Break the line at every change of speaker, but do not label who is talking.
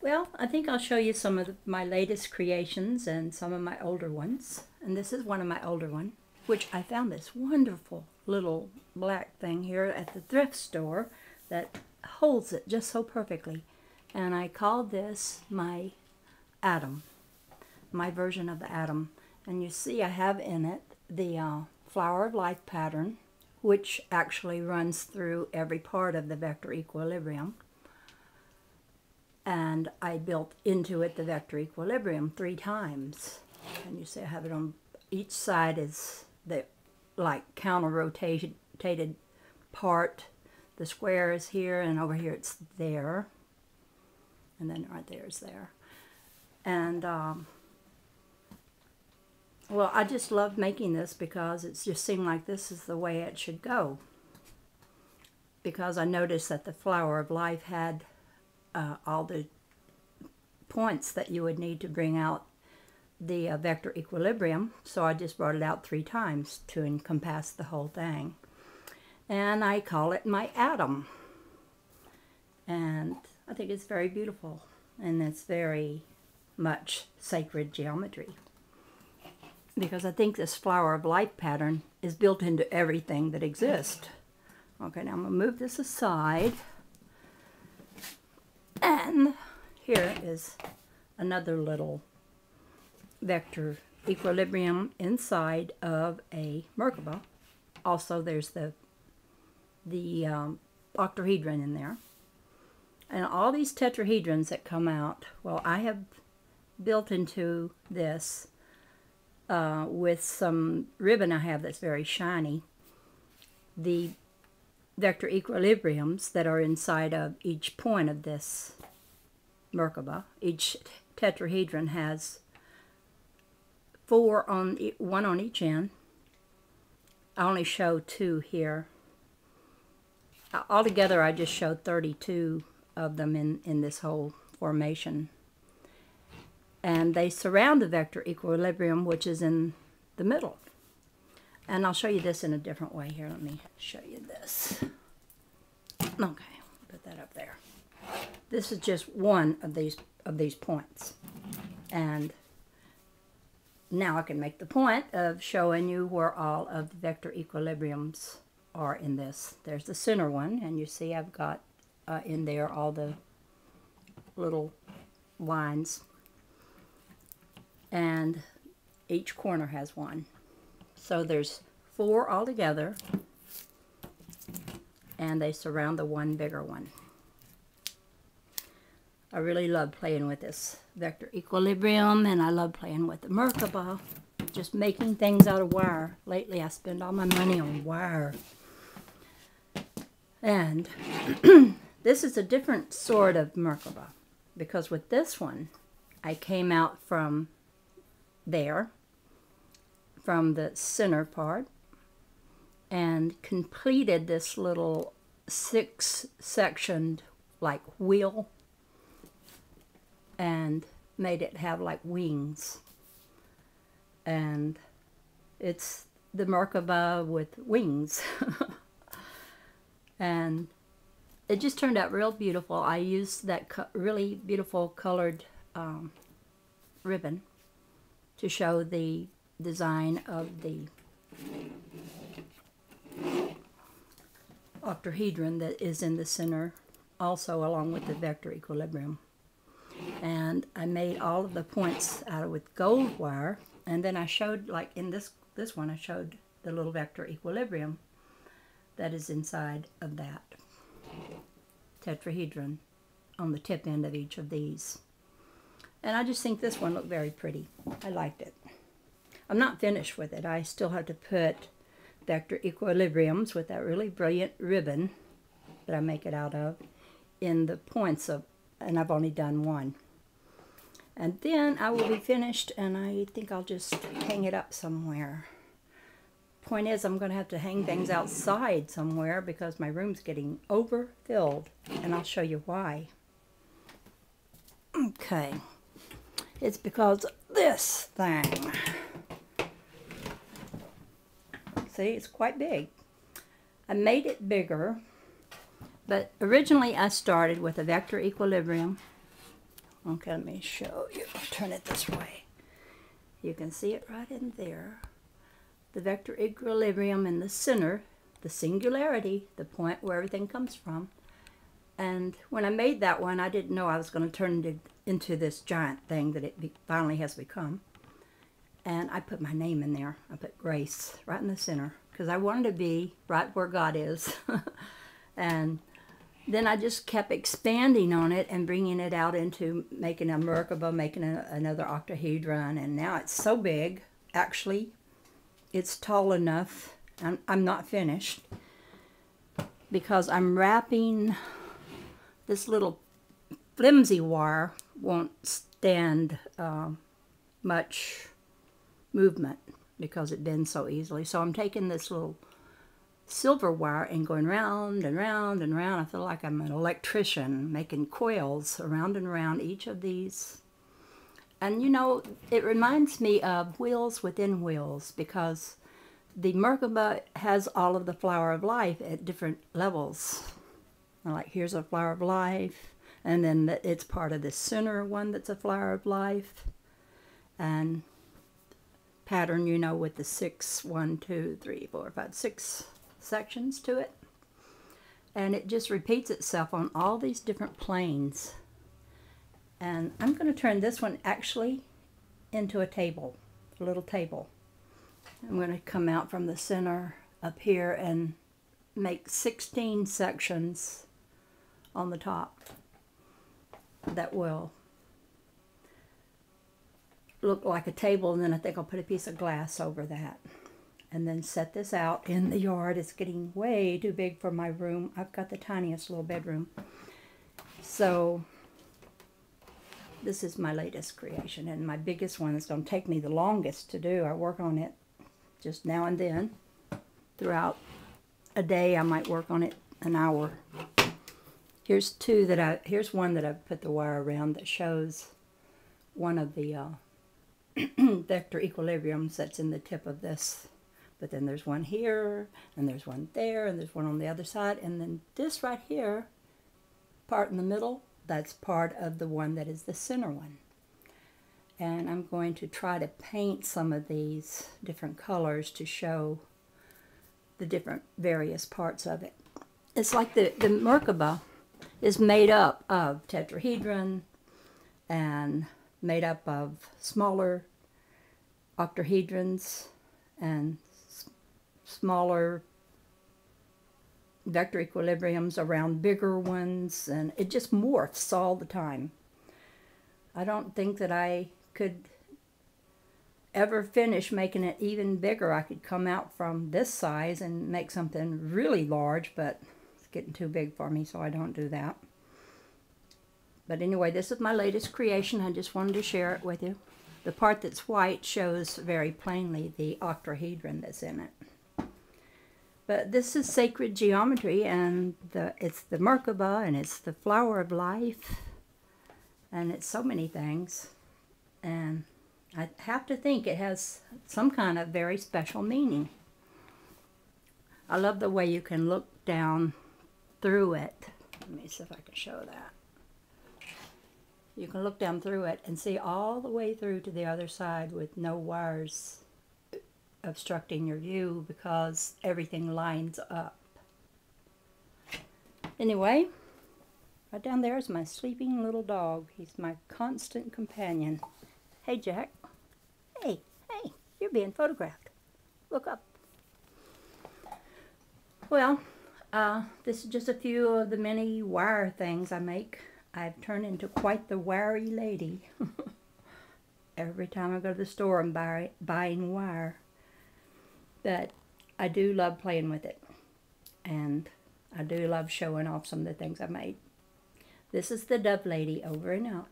Well, I think I'll show you some of my latest creations and some of my older ones. And this is one of my older ones, which I found this wonderful little black thing here at the thrift store that holds it just so perfectly. And I called this my Atom, my version of the Atom. And you see I have in it the Flower of Life pattern, which actually runs through every part of the vector equilibrium. And I built into it the vector equilibrium 3 times. And you see I have it on each side is the like counter rotated part. The square is here, and over here it's there. And then right there is there. And well, I just love making this because it just seemed like this is the way it should go. Because I noticed that the Flower of Life had all the points that you would need to bring out the vector equilibrium, so I just brought it out 3 times to encompass the whole thing. And I call it my Atom. And I think it's very beautiful, and it's very much sacred geometry. Because I think this Flower of Life pattern is built into everything that exists. Okay, now I'm going to move this aside. And here is another little vector equilibrium inside of a Merkaba. Also, there's the octahedron in there. And all these tetrahedrons that come out, well, I have built into this with some ribbon I have that's very shiny, the vector equilibriums that are inside of each point of this Merkaba. Each tetrahedron has 4 on one on each end. I only show 2 here. Altogether, I just showed 32 of them in this whole formation. And they surround the vector equilibrium, which is in the middle. And I'll show you this in a different way here. Let me show you this. Okay, put that up there. This is just one of these points. And now I can make the point of showing you where all of the vector equilibriums are in this. There's the center one, and you see I've got in there all the little lines. And each corner has one. So there's 4 altogether, and they surround the one bigger one. I really love playing with this vector equilibrium, and I love playing with the Merkaba, just making things out of wire. Lately I spend all my money on wire. And this is a different sort of Merkaba, because with this one I came out from there, from the center part, and completed this little 6-sectioned like wheel and made it have like wings. And it's the Merkaba with wings. And it just turned out real beautiful. I used that really beautiful colored ribbon to show the design of the octahedron that is in the center, also along with the vector equilibrium. And I made all of the points out with gold wire, and then I showed, like in this one, I showed the little vector equilibrium that is inside of that tetrahedron on the tip end of each of these. And I just think this one looked very pretty. I liked it. I'm not finished with it. I still have to put vector equilibriums with that really brilliant ribbon that I make it out of in the points of, and I've only done one. And then I will be finished, and I think I'll just hang it up somewhere. Point is, I'm going to have to hang things outside somewhere because my room's getting overfilled, and I'll show you why. Okay. It's because of this thing. See, it's quite big. I made it bigger, but originally I started with a vector equilibrium Okay, let me show you. I'll turn it this way. You can see it right in there. The vector equilibrium in the center, the singularity, the point where everything comes from. And when I made that one, I didn't know I was going to turn it into this giant thing that it finally has become. And I put my name in there. I put Grace right in the center because I wanted to be right where God is. And then I just kept expanding on it and bringing it out into making a Merkaba, making another octahedron. And now it's so big, actually, it's tall enough. I'm not finished because I'm wrapping this little flimsy wire won't stand much movement because it bends so easily. So I'm taking this little silver wire and going round and round and round. I feel like I'm an electrician making coils around and around each of these. And you know, it reminds me of wheels within wheels because the Merkaba has all of the flower of life at different levels. Like here's a flower of life, and then it's part of the center one that's a flower of life. And pattern, you know, with the 6, 1, 2, 3, 4, 5, 6 sections to it. And it just repeats itself on all these different planes. And I'm going to turn this one actually into a table, a little table. I'm going to come out from the center up here and make 16 sections on the top that will look like a table, and then I think I'll put a piece of glass over that and then set this out in the yard. It's getting way too big for my room. I've got the tiniest little bedroom. So this is my latest creation and my biggest one. It's going to take me the longest to do. I work on it just now and then. Throughout a day I might work on it an hour. Here's here's one that I've put the wire around that shows one of the vector equilibriums that's in the tip of this. But then there's one here, and there's one there, and there's one on the other side, and then this right here, part in the middle, that's part of the one that is the center one. And I'm going to try to paint some of these different colors to show the different various parts of it. It's like the Merkaba is made up of tetrahedron and made up of smaller octahedrons and smaller vector equilibriums around bigger ones, and it just morphs all the time. I don't think that I could ever finish making it even bigger. I could come out from this size and make something really large, but it's getting too big for me, so I don't do that. But anyway, this is my latest creation. I just wanted to share it with you. The part that's white shows very plainly the octahedron that's in it. But this is sacred geometry, and it's the Merkaba, and it's the flower of life, and it's so many things. And I have to think it has some kind of very special meaning. I love the way you can look down through it. Let me see if I can show that. You can look down through it and see all the way through to the other side with no wires obstructing your view because everything lines up. Anyway, right down there is my sleeping little dog. He's my constant companion. Hey, Jack. Hey, you're being photographed. Look up. Well, this is just a few of the many wire things I make. I've turned into quite the wiry lady. Every time I go to the store, I'm buying wire. But I do love playing with it. And I do love showing off some of the things I made. This is the Dove Lady, over and out.